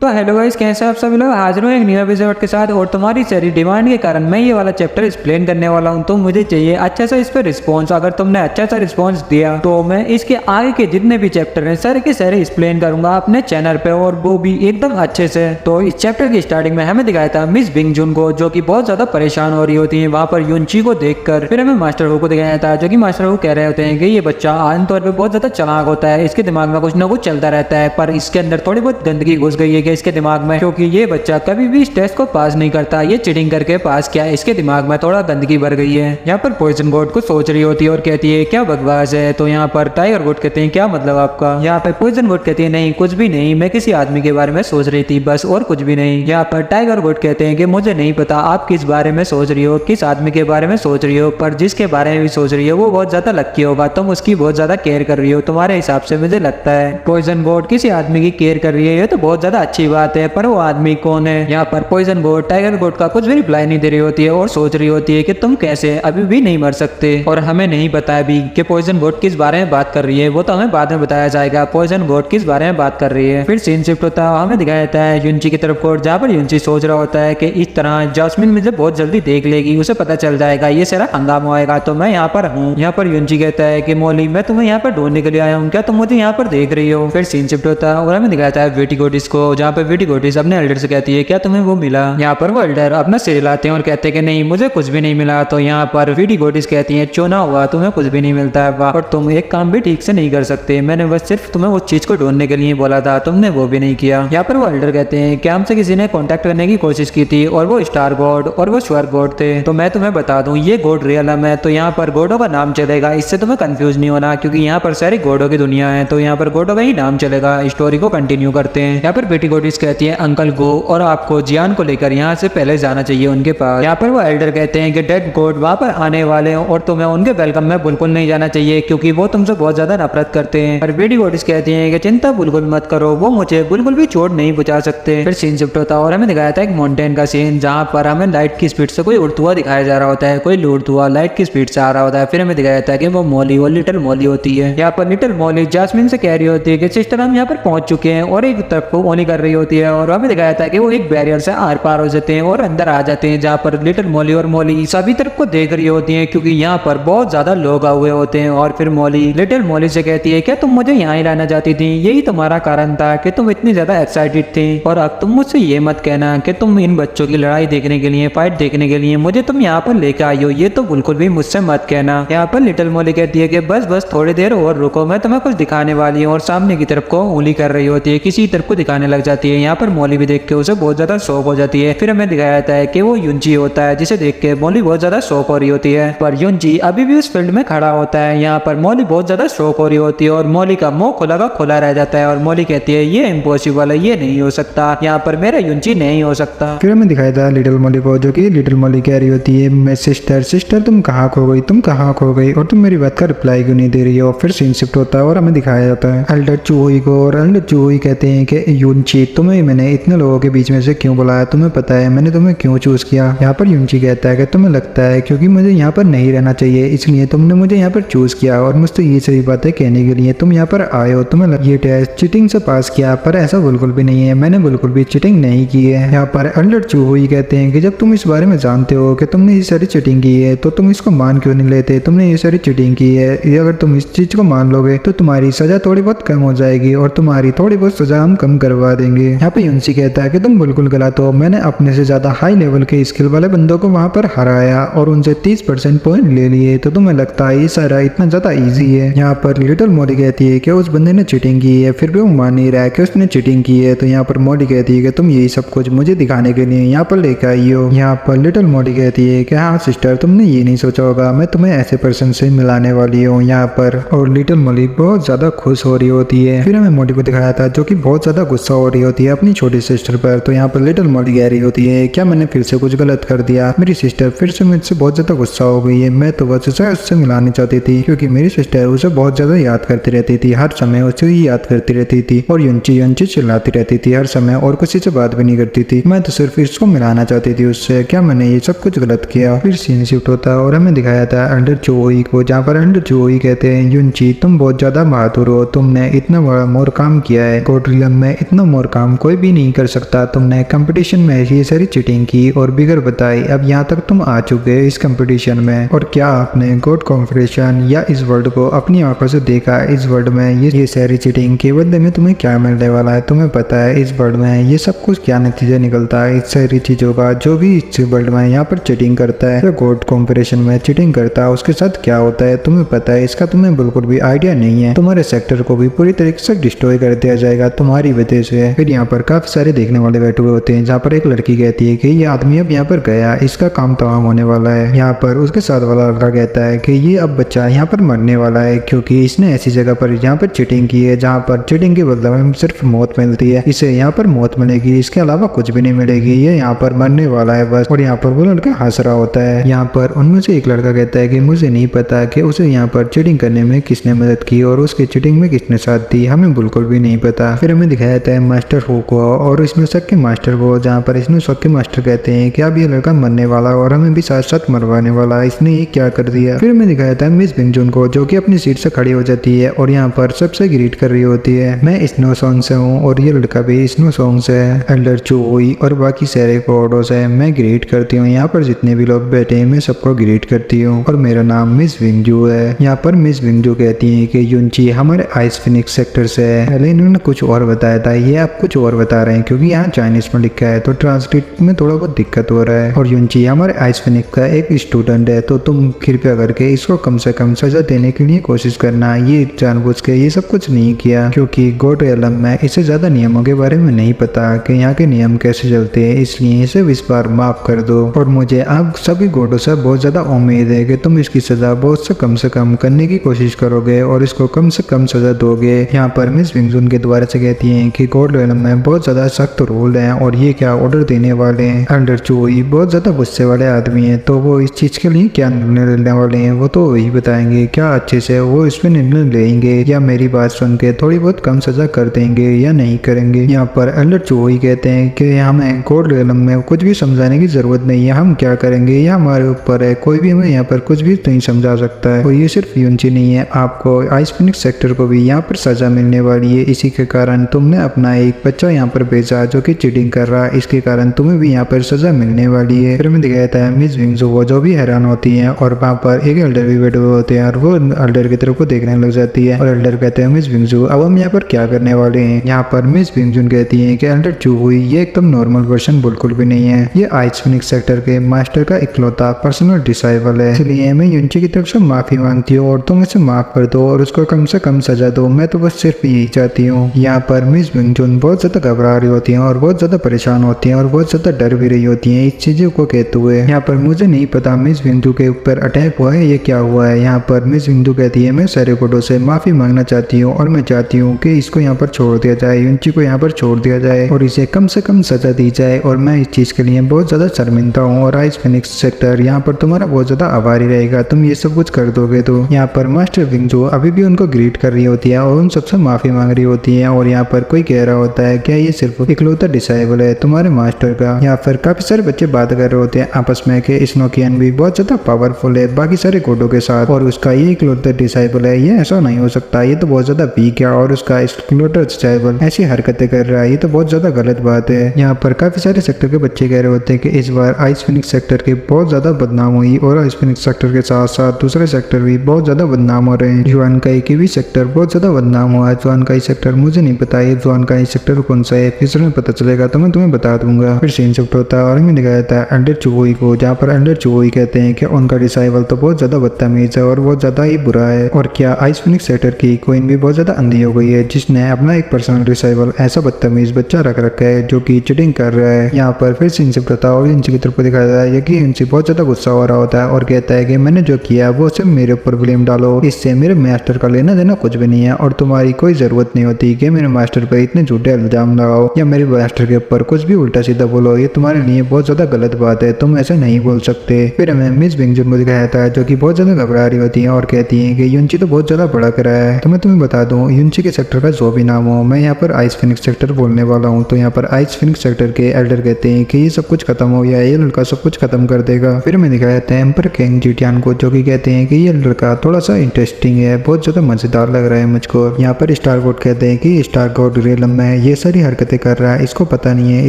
तो hello guys, कैसे आप सभी लोग हाजिर हूँ एक न्यू एपिसोड के साथ। और तुम्हारी सारी डिमांड के कारण मैं ये वाला चैप्टर एक्सप्लेन करने वाला हूँ। तो मुझे चाहिए अच्छा सा इस पर रिस्पॉन्स। अगर तुमने अच्छा सा रिस्पॉन्स दिया तो मैं इसके आगे के जितने भी चैप्टर हैं सारे के सारे एक्सप्लेन करूंगा अपने चैनल पे, और वो भी एकदम अच्छे से। तो इस चैप्टर की स्टार्टिंग में हमें दिखाया था मिस बिंगजुन को, जो कि बहुत ज्यादा परेशान हो रही होती है वहाँ पर युनची को देखकर। फिर हमें मास्टर हु को दिखाया था, जो कि मास्टर हु कह रहे होते हैं कि ये बच्चा आमतौर पर बहुत ज्यादा चालाक होता है, इसके दिमाग में कुछ ना कुछ चलता रहता है, पर इसके अंदर थोड़ी बहुत गंदगी घुस गई है कि इसके दिमाग में, क्योंकि ये बच्चा कभी भी इस टेस्ट को पास नहीं करता, ये चीटिंग करके पास किया, इसके दिमाग में थोड़ा गंदगी भर गई है। यहाँ पर पॉइजन गोड को सोच रही होती है और कहती है क्या बकवास है। तो यहाँ पर टाइगर गोड कहते हैं क्या मतलब आपका। यहाँ पर पॉइजन गोड कहती है नहीं कुछ भी नहीं, मैं किसी आदमी के बारे में सोच रही थी बस, और कुछ भी नहीं। यहाँ पर टाइगर गोड कहते हैं कि मुझे नहीं पता आप किस बारे में सोच रही हो, किस आदमी के बारे में सोच रही हो, पर जिसके बारे में भी सोच रही हो वो बहुत ज्यादा लक्की होगा, तुम उसकी बहुत ज्यादा केयर कर रही हो तुम्हारे हिसाब से मुझे लगता है। पॉइजन गोड किसी आदमी की केयर कर रही है ये तो बहुत ज्यादा अच्छी बात है, पर वो आदमी कौन है। यहाँ पर पॉइजन गोड टाइगर गोड का कुछ भी रिप्लाई नहीं दे रही होती है और सोच रही होती है कि तुम कैसे अभी भी नहीं मर सकते। और हमें नहीं पता अभी कि पॉइजन गोड किस बारे में बात कर रही है, वो तो हमें बाद में बताया जाएगा पॉइजन गोड किस बारे में बात कर रही है। फिर सीन शिफ्ट होता है, हमें दिखाया जाता है युनची की तरफ को, जहाँ पर युनची सोच रहा होता है कि इस तरह जास्मिन मुझे बहुत जल्दी देख लेगी, उसे पता चल जाएगा ये सारा हंगामा होएगा तो मैं यहाँ पर हूँ। यहाँ पर युनची कहता है कि मौली मैं तुम्हें यहाँ पर ढूंढने के लिए आया हूँ, क्या तुम मुझे यहाँ पर देख रही हो। फिर सीन शिफ्ट होता है और हमें दिखाया है वीटी गोटिस को, जहाँ पर वीटी गोटिस अपने एल्डर से कहती है क्या तुम्हें वो मिला। यहाँ पर वो एल्डर अपना सिर हिलाते हैं और कहते हैं कि नहीं मुझे कुछ भी नहीं मिला। तो यहाँ पर वीटी गोटिस कहती है चोना हुआ तुम्हें कुछ भी नहीं मिलता है, और तुम एक काम भी ठीक से नहीं कर सकते, मैंने बस सिर्फ तुम्हें उस चीज को ढूंढने के लिए बोला था, तुमने वो भी नहीं किया। यहाँ पर वो एल्डर कहते हैं कि हमसे किसी ने कॉन्टेक्ट करने की कोशिश की थी और वो स्टार गॉड और वो स्वर्ग गॉड थे। तो मैं तुम्हें बता दूं ये गॉड रियलम है, तो यहाँ पर गॉडों का नाम चलेगा, इससे तुम्हें कंफ्यूज नहीं होना क्योंकि यहाँ पर सारी गॉडों की दुनिया है, तो यहाँ पर गॉडों का ही नाम चलेगा। स्टोरी को कंटिन्यू करते हैं। यहाँ पर बेटी गोटिस कहती है अंकल गो और आपको जियान को लेकर यहाँ से पहले जाना चाहिए उनके पास। यहाँ पर वो एल्डर कहते हैं कि डेड गॉड वहाँ पर आने वाले हैं और तुम्हें उनके वेलकम में बिल्कुल नहीं जाना चाहिए क्योंकि वो तुमसे बहुत ज्यादा नफरत करते हैं। और बेटी गोटिस कहती है कि चिंता बिल्कुल मत करो, वो मुझे बिल्कुल भी चोट नहीं पहुंचा सकते। फिर सीन शिफ्ट होता है और हमें दिखाया था एक माउंटेन का सीन, जहाँ पर हमें लाइट की स्पीड से कोई उड़ता हुआ दिखाया जा रहा होता है, कोई लूटता हुआ लाइट की स्पीड से आ रहा होता है। फिर हमें दिखाया जाता है कि वो मॉली, वो लिटिल मॉली होती है। यहाँ पर लिटिल मॉली जास्मिन से कह रही होती है कि सिस्टर हम यहाँ पर पहुंच चुके हैं, और एक तरफ को ओनी कर रही होती है और हमें दिखाया था कि वो एक बैरियर से आर पार हो जाते हैं और अंदर आ जाते हैं, जहाँ पर लिटिल मॉली और मॉली सभी तरफ को देख रही होती है क्योंकि यहाँ पर बहुत ज्यादा लोग आए हुए होते हैं। और फिर मॉली लिटिल मॉली से कहती है क्या तुम मुझे यहाँ ही लाना चाहती थी, यही तुम्हारा कारण था कि तुम इतनी ज्यादा एक्साइटेड थी, और अब तुम मुझसे ये मत कहना कि तुम इन बच्चों की लड़ाई देखने के लिए, फाइट देखने के लिए मुझे तुम यहाँ पर लेकर आई हो, ये तो बिल्कुल भी मुझसे मत कहना। यहाँ पर लिटिल मॉली कहती है कि बस बस थोड़ी देर और रुको, मैं तुम्हें कुछ दिखाने वाली हूँ, और सामने की तरफ को उंगली कर रही होती है, किसी तरफ को दिखाने लग जाती है। यहाँ पर मॉली भी देख के उसे बहुत ज्यादा शौक हो जाती है। फिर हमें दिखाया जाता है कि वो युनची होता है, जिसे देख के मॉली बहुत ज्यादा शौक हो रही होती है, पर युनची अभी भी उस फील्ड में खड़ा होता है। यहाँ पर मॉली बहुत ज्यादा शौक हो रही होती है और मॉली का मुंह खुला का खुला रह जाता है और मॉली कहती है ये इम्पॉसिबल है, ये नहीं हो सकता, यहाँ पर मेरा युनची नहीं हो सकता। फिर हमें दिखाया था लिटिल मॉली को, जो कि लिटिल मॉली कह रही होती है मैं सिस्टर सिस्टर तुम कहाँ खो गई, तुम कहाँ खो गई, और तुम मेरी बात का रिप्लाई क्यों नहीं दे रही हो। फिर सीन शिफ्ट होता है और हमें दिखाया जाता है एल्डर चूहुई को, और एल्डर चूहुई कहते हैं कि युनची तुम्हें मैंने इतने लोगों के बीच में से क्यों बुलाया, तुम्हें पता है मैंने तुम्हें क्यों चूज किया। यहाँ पर युनची कहता है कि तुम्हें लगता है क्योंकि मुझे यहाँ पर नहीं रहना चाहिए इसलिए तुमने मुझे यहाँ पर चूज किया, और मुझसे ये सही बातें कहने के लिए तुम यहाँ पर आए हो, तुम्हें ये टेस्ट चीटिंग से पास किया, पर ऐसा बिल्कुल भी नहीं है, मैंने बिल्कुल भी चीटिंग नहीं की है। यहाँ पर एल्डर चूहुई कहते हैं कि जब तुम इस बारे में जानते हो कि तुमने ये सारी चीटिंग की है तो तुम इसको मान क्यों नहीं लेते, तुमने ये सारी चीटिंग की है, ये अगर तुम इस चीज को मान लोगे तो तुम्हारी सजा थोड़ी बहुत कम हो जाएगी और तुम्हारी थोड़ी बहुत सजा हम कम करवा देंगे। यहाँ पे युनची कहता है कि तुम बिल्कुल गलत हो, मैंने अपने से ज्यादा हाई लेवल के स्किल वाले बंदों को वहां पर हराया और उनसे 30% पॉइंट ले लिए, तो तुम्हें लगता है ये सारा इतना ज्यादा इजी है। यहाँ पर लिटिल मॉली कहती है कि उस बंदे ने चीटिंग की है, फिर भी वो मान नहीं रहा है कि उसने चीटिंग की है। तो यहाँ पर मॉली कहती है कि तुम यही सब कुछ मुझे दिखाने के लिए यहाँ पर लेकर आई हो। यहाँ पर लिटिल मॉली कहती है कि हाँ सिस्टर तुमने ये नहीं सोचा होगा मैं तुम्हें ऐसे पर्सन से मिलाने वाली हूँ यहाँ पर, और लिटिल मॉली बहुत ज्यादा खुश हो रही होती है। फिर हमें मॉली को दिखाया था जो कि बहुत ज्यादा गुस्सा हो रही होती है अपनी छोटी सिस्टर पर। तो यहाँ पर लिटिल मॉली कह रही होती है क्या मैंने फिर से कुछ गलत कर दिया, मेरी सिस्टर फिर से मुझसे बहुत ज्यादा गुस्सा हो गई है, मैं तो बस उसे उससे मिलानी चाहती थी क्योंकि मेरी सिस्टर उसे बहुत ज्यादा याद करती रहती थी, हर समय उसे ही याद करती रहती थी, और युनची युनची चिल्लाती रहती थी हर समय और किसी से बात भी नहीं करती थी, मैं तो सिर्फ इसको मिलाना चाहती थी उससे, क्या मैंने ये सब कुछ गलत किया। फिर सीन शिफ्ट होता और हमें दिखाया था एल्डर चूहुई को, जहाँ पर एल्डर चूहुई कहते हैं युनची तुम बहुत ज्यादा बहादुर हो, तुमने इतना बड़ा मोर काम किया है, गॉड रियलम में इतना मोर काम कोई भी नहीं कर सकता। तुमने कंपटीशन में ये सारी चीटिंग की और बिगड़ बताई। अब यहाँ तक तुम आ चुके इस कंपटीशन में, और क्या आपने गॉड कॉन्फिडेंशन या इस वर्ल्ड को अपनी आंखों से देखा? इस वर्ल्ड में ये सारी चीटिंग के बदले में तुम्हें क्या मिलने वाला है? तुम्हें पता है इस वर्ल्ड में ये सब कुछ क्या नतीजा निकलता है इस सारी चीजों का? जो भी इस वर्ल्ड में यहाँ पर चीटिंग करता है, गॉड कॉम्पिटिशन में चीटिंग करता है, उसके साथ क्या होता है तुम्हें पता है? इसका तुम्हें बिल्कुल भी आइडिया नहीं है। तुम्हारे सेक्टर को भी पूरी तरीके से डिस्ट्रॉय कर दिया जाएगा तुम्हारी वजह से। फिर यहाँ पर काफी सारे देखने वाले बैठे हुए होते हैं, जहाँ पर एक लड़की कहती है कि ये आदमी अब यहाँ पर गया, इसका काम तमाम होने वाला है। यहाँ पर उसके साथ वाला लड़का कहता है कि ये अब बच्चा यहाँ पर मरने वाला है, क्योंकि इसने ऐसी जगह पर यहाँ पर चीटिंग की है जहाँ पर चीटिंग के बदले में सिर्फ मौत मिलती है। इसे यहाँ पर मौत मिलेगी, इसके अलावा कुछ भी नहीं मिलेगी, ये यहाँ पर मरने वाला है बस। और यहाँ पर वो लड़का हंस रहा होता है। यहाँ पर उनमें से एक लड़का कहता है कि मुझे नहीं पता कि उसे यहाँ पर चीटिंग करने में किसने मदद की और उसकी चीटिंग में किसने साथ दी, हमें बिल्कुल भी नहीं पता। फिर हमें दिखाया जाता है मास्टर हू को और इसमें शक के मास्टर को, जहाँ पर इसमें शक के मास्टर कहते हैं कि अब ये लड़का मरने वाला और हमें भी साथ साथ मरवाने वाला, इसने ये क्या कर दिया। फिर हमें दिखाया जाता है मिस बिंगजून को, जो कि अपनी सीट से खड़ी हो जाती है और यहाँ पर सबसे ग्रीट कर रही होती है, मैं स्नो सॉन्ग से हूँ और ये लड़का भी स्नो सॉन्ग से है। एल्डर चू हुई और बाकी सारे कोडो से मैं ग्रीट करती हूँ। यहाँ पर जितने भी लोग बैठे हैं मैं सबको ग्रीट करती हूँ और मेरा नाम मिस विंगजू है। यहाँ पर मिस विंगजू कहती है कि युनची हमारे आइस फिनिक्स सेक्टर से है। पहले इन्होंने कुछ और बताया था, ये आप कुछ और बता रहे हैं क्योंकि यहाँ चाइनीज में लिखा है तो ट्रांसलेट में थोड़ा बहुत दिक्कत हो रहा है। और युनची हमारे आइस फिनिक्स का एक स्टूडेंट है, तो तुम कृपया करके इसको कम से कम सजा देने के लिए कोशिश करना। ये जानबूझ के ये सब कुछ नहीं किया, क्योंकि गोड एलम में इसे ज्यादा नियमों के बारे में नहीं पता कि यहाँ के नियम कैसे चलते हैं, इसलिए इसे इस बार माफ कर दो। और मुझे आप सभी गोडों से बहुत ज्यादा उम्मीद है कि तुम इसकी सजा बहुत से कम करने की कोशिश करोगे और इसको कम से कम सजा दोगे। यहाँ पर मिस विंगजून के द्वारा से कहती हैं कि गोड एलम में बहुत ज्यादा सख्त रूल है और ये क्या ऑर्डर देने वाले हैं। एल्डर चूई बहुत ज्यादा गुस्से वाले आदमी है, तो वो इस चीज के लिए क्या निर्णय लेने वाले हैं वो तो वही बताएंगे। क्या अच्छे से वो इस पे निर्णय लेंगे या मेरी बात सुन के थोड़ी बहुत कम सजा कर देंगे या नहीं करेंगे। यहाँ पर एल्डर चूई कहते हैं कि हमें गोड एलम में कुछ भी समझाने की जरूरत नहीं है, हम क्या करेंगे यह हमारे ऊपर है, कोई भी हमें यहाँ पर कुछ भी नहीं समझा सकता है। और ये सिर्फ यूनची नहीं है, आपको आइस फिनिक्स सेक्टर को भी यहाँ पर सजा मिलने वाली है। इसी के कारण तुमने अपना एक बच्चा यहाँ पर भेजा जो कि चीटिंग कर रहा है, इसके कारण तुम्हें भी यहाँ पर सजा मिलने वाली है। फिर हमें दिखाया जाता है मिस विंगजू वो जो भी हैरान होती है और वहाँ पर एक एल्डर भी बैठे हुए होते हैं और वो एल्डर की तरफ को देखने लग जाती है और एल्डर कहते हैं मिस विंगजू अब हम यहाँ पर क्या करने वाले हैं। यहाँ पर मिस विंगजून कहती है कि एल्डर चू हुई ये एकदम नॉर्मल पर्सन बिल्कुल भी नहीं है, ये आइस फिनिक्स सेक्टर के मास्टर का इकलौता पर्सनल डिसाइबल है, इसलिए मैं यूनची की तरफ से माफी मांगती हूँ और तुम इसे माफ कर दो और उसको कम से कम सजा दो, मैं तो बस सिर्फ यही चाहती हूँ। यहाँ पर मिस विंगजून बहुत ज्यादा घबरा रही होती है और बहुत ज्यादा परेशान होती है और बहुत ज्यादा डर भी रही होती है इस चीजों को कहते हुए। यहाँ पर मुझे नहीं पता मिस विंगजू के ऊपर अटैक हुआ है ये क्या हुआ है। यहाँ पर मिस विंगजू कहती है मैं सारे कोडों से माफी मांगना चाहती हूँ और मैं चाहती हूँ कि इसको यहाँ पर छोड़ दिया जाए, यूनची को यहाँ पर छोड़ दिया जाए और इसे कम से कम सजा दी जाए और मैं इस चीज के लिए बहुत ज्यादा शर्मिंदा हूँ और आइस फिनिक्स सेक्टर यहाँ पर तुम्हारा बहुत ज्यादा आभारी रहेगा, तुम ये सब कुछ कर दोगे। तो यहाँ पर मास्टर विंगजू अभी भी उनको ग्रीट कर रही होती है और उन सबसे माफी मांग रही होती है और यहाँ पर कोई कह रहा होता है क्या ये सिर्फ इकलौता डिसाइबल है तुम्हारे मास्टर का। यहाँ पर काफी सारे बच्चे बात कर रहे होते हैं आपस में कि स्नोकियन भी बहुत ज्यादा पावरफुल है बाकी सारे कोडों के साथ और उसका ये इकलौता डिसाइबल है, ये ऐसा नहीं हो सकता, ये तो बहुत ज्यादा वीक है और उसका इकलौता डिसाइबल ऐसी हरकतें कर रहा है, ये तो बहुत ज्यादा गलत बात है। यहाँ पर काफी सारे सेक्टर के बच्चे कह रहे होते हैं कि इस बार आइस फिनिक्स सेक्टर के बहुत ज्यादा बदनाम हुई और आइस फिनिक्स सेक्टर के साथ साथ दूसरे सेक्टर भी बहुत ज्यादा बदनाम हो रहे हैं। जुआन का एक भी सेक्टर बहुत ज्यादा बदनाम हुआ है। जुआन का सेक्टर मुझे नहीं पता है जुआन का सेक्टर कौन सा है, फ्यूचर में पता चलेगा तो मैं तुम्हें बता दूंगा। फिर सीन शिफ्ट होता है और हमें दिखाया जाता है एल्डर चुवोई को, जहाँ पर एल्डर चुवोई कहते हैं कि उनका डिसाइबल तो बहुत ज्यादा बदतमीज है और बहुत ज्यादा ही बुरा है और क्या आइस फिनिक्स सेक्टर की क्वीन भी बहुत ज्यादा अंधी हो गई है जिसने अपना एक पर्सनल डिसाइबल ऐसा बदतमीज बच्चा रख रखा है जो कि चीटिंग कर रहा है। यहाँ पर फिर सीन शिफ्ट होता है और यूनची की तरफ दिखाया जाता है कि यूनची बहुत ज्यादा गुस्सा हो रहा होता है और कहता है कि मैंने जो किया वो सिर्फ मेरे ऊपर ब्लेम डालो, इससे मेरे मास्टर का लेना देना कुछ भी नहीं है और तुम्हारी कोई जरूरत नहीं होती कि मेरे मास्टर पर इतने झूठे इल्जाम लगाओ या मेरे मास्टर के ऊपर कुछ भी उल्टा सीधा बोलो, ये तुम्हारे लिए बहुत ज्यादा गलत बात है, तुम ऐसा नहीं बोल सकते। फिर हमें मिस विंगजून को दिखाया जाता है जो कि बहुत ज्यादा घबरा रही होती है और कहती है कि यूनची तो बहुत ज्यादा भड़क रहा है। तो मैं तुम्हें बता दूं यूनची के सेक्टर का जो भी नाम हो, मैं यहाँ पर आइस फिनिक्स सेक्टर बोलने वाला हूँ। तो यहाँ पर आइस फिनिक्स सेक्टर के एल्डर कहते हैं कि ये सब कुछ खत्म हो गया, ये लड़का सब कुछ खत्म कर देगा। फिर हमें दिखाया जाता है एम्पर किंग जीटियान को, जो कि कहते हैं कि ये लड़का थोड़ा सा इंटरेस्टिंग है, बहुत ज्यादा मजेदार लग रहा है मुझको। यहाँ पर स्टार गॉड कहते हैं कि स्टार गॉड रियलम में ये सारी हरकतें कर रहा है, इसको पता नहीं है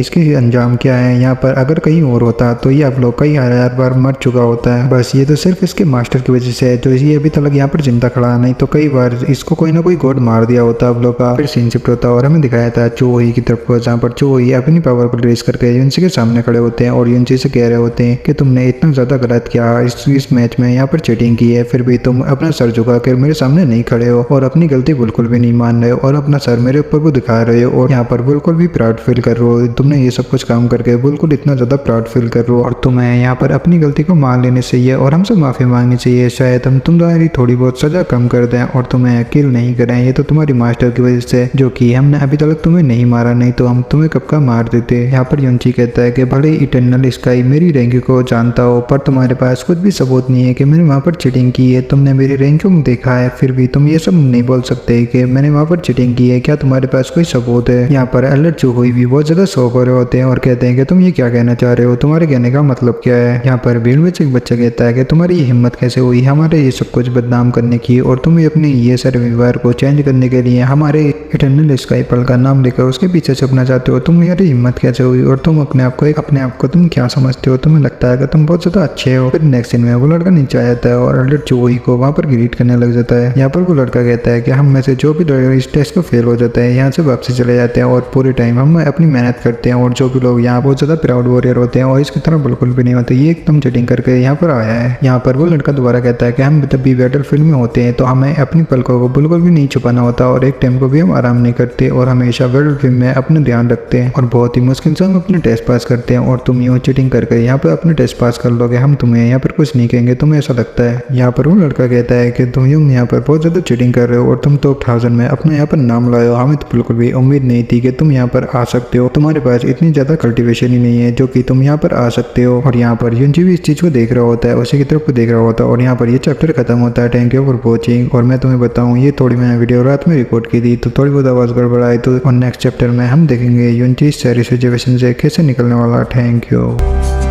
इसके अंजाम क्या है। यहाँ पर अगर कहीं और होता तो ये आप लोग कई हजार बार मर चुका होता है। बस ये तो सिर्फ इसके मास्टर की वजह से है जो ये अभी तक यहाँ पर जिंदा खड़ा है, नहीं तो कई बार इसको कोई ना कोई गॉड मार दिया होता आप लोग का। फिर सीन शिफ्ट होता और हमें दिखाया था चोही की तरफ को, जहाँ पर चोही अपनी पावर को रिलीज करके यूनसी के सामने खड़े होते हैं और यूनसी से कह रहे होते हैं कि तुमने इतना ज्यादा गलत किया इस मैच में, यहाँ पर चीटिंग की है, फिर भी तुम अपना सर झुका कर मेरे सामने नहीं खड़े हो और अपनी गलती बिल्कुल भी नहीं मान रहे हो और अपना सर मेरे ऊपर को दिखा रहे हो और यहाँ पर बिल्कुल भी प्राउड फील कर रहे हो। तुमने ये सब कुछ काम करके बिल्कुल इतना ज्यादा प्राउड फील कर रहे हो और तुम्हें यहाँ पर अपनी गलती को मान लेनी चाहिए और हमसे माफी मांगनी चाहिए। शायद हम तुम्हारी थोड़ी बहुत सजा कम कर दें और तुम्हें किल नहीं करें। ये तो तुम्हारी मास्टर की वजह से जो कि हमने अभी तक तुम्हें नहीं मारा, नहीं तो हम तुम्हें कब का मार देते। यहाँ पर यूनची कहता है कि भले इटर्नल स्काई मेरी रैंक को जानता हो पर तुम्हारे पास कुछ भी सबूत नहीं है कि मैंने वहाँ पर चीटिंग की है। तुमने मेरी रैंक को देखा है फिर भी तुम ये सब नहीं बोल सकते कि मैंने वहाँ पर चीटिंग की है। क्या तुम्हारे पास कोई सबूत है? यहाँ पर एल्डर चूहोई भी बहुत ज्यादा शौक हो रहे होते हैं और कहते हैं कि तुम ये क्या कहना चाह रहे हो, तुम्हारे कहने का मतलब क्या है। यहाँ पर भीड़ में एक बच्चा कहता है कि तुम्हारी ये हिम्मत कैसे हुई हमारे ये सब कुछ बदनाम करने की और तुम अपने ये सारे व्यवहार को चेंज करने के लिए हमारे इटर्नल स्काई पल का नाम लेकर उसके पीछे छुपना चाहते हो। तुम यार हिम्मत कैसे हुई और तुम अपने आप को तुम क्या समझते हो? तुम्हें लगता है कि तुम बहुत ज्यादा अच्छे हो। फिर नेक्स्ट सीन में वो लड़का नीचे आ जाता है और एल्डर चूहोई को वहाँ पर ग्रीट करने लग जाता है। यहाँ पर वो लड़का कहता है कि हम में से जो भी लोग इस टेस्ट को फेल हो जाता है यहाँ से वापसी चले जाते हैं और पूरे टाइम हम अपनी मेहनत करते हैं और जो भी लोग यहाँ बहुत ज्यादा प्राउड वॉरियर होते हैं और इसकी तरह बिल्कुल भी नहीं होते, ये एकदम चीटिंग करके यहाँ पर आया है। यहाँ पर वो लड़का दोबारा कहता है कि हम जब भी बैटल फील्ड में होते हैं तो हमें अपनी पलकों को बिल्कुल भी नहीं छुपाना होता और एक टाइम को भी हम आराम नहीं करते और हमेशा बैटल फील्ड में अपना ध्यान रखते हैं और बहुत ही मुश्किल से हम अपने टेस्ट पास करते हैं और तुम यूँ चीटिंग करके यहाँ पर अपने टेस्ट पास कर लोगे, हम तुम्हें यहाँ पर कुछ नहीं कहेंगे, तुम्हें ऐसा लगता है। यहाँ पर वो लड़का कहता है कि तुम यूँ यहाँ पर बहुत ज्यादा चीटिंग कर रहे हो और तुम टॉप 1000 में अपने यहाँ पर नाम लाए हो। हमें तो बिल्कुल भी उम्मीद नहीं थी कि तुम यहाँ पर आ सकते हो, तुम्हारे पास इतनी ज्यादा कल्टिवेशन ही नहीं है जो कि तुम यहाँ पर आ सकते हो। और यहाँ पर यूनजी भी इस चीज को देख रहा होता है, उसी की तरफ को देख रहा होता है और यहाँ पर ये चैप्टर खत्म होता है। Thank you for watching. और मैं तुम्हें बताऊँ ये थोड़ी मैंने वीडियो रात में रिकॉर्ड की थी तो थोड़ी बहुत आवाज गड़बड़ आई तो नेक्स्ट चैप्टर में हम देखेंगे यूनजी सारी सिचुएशन से कैसे निकलने वाला। Thank you.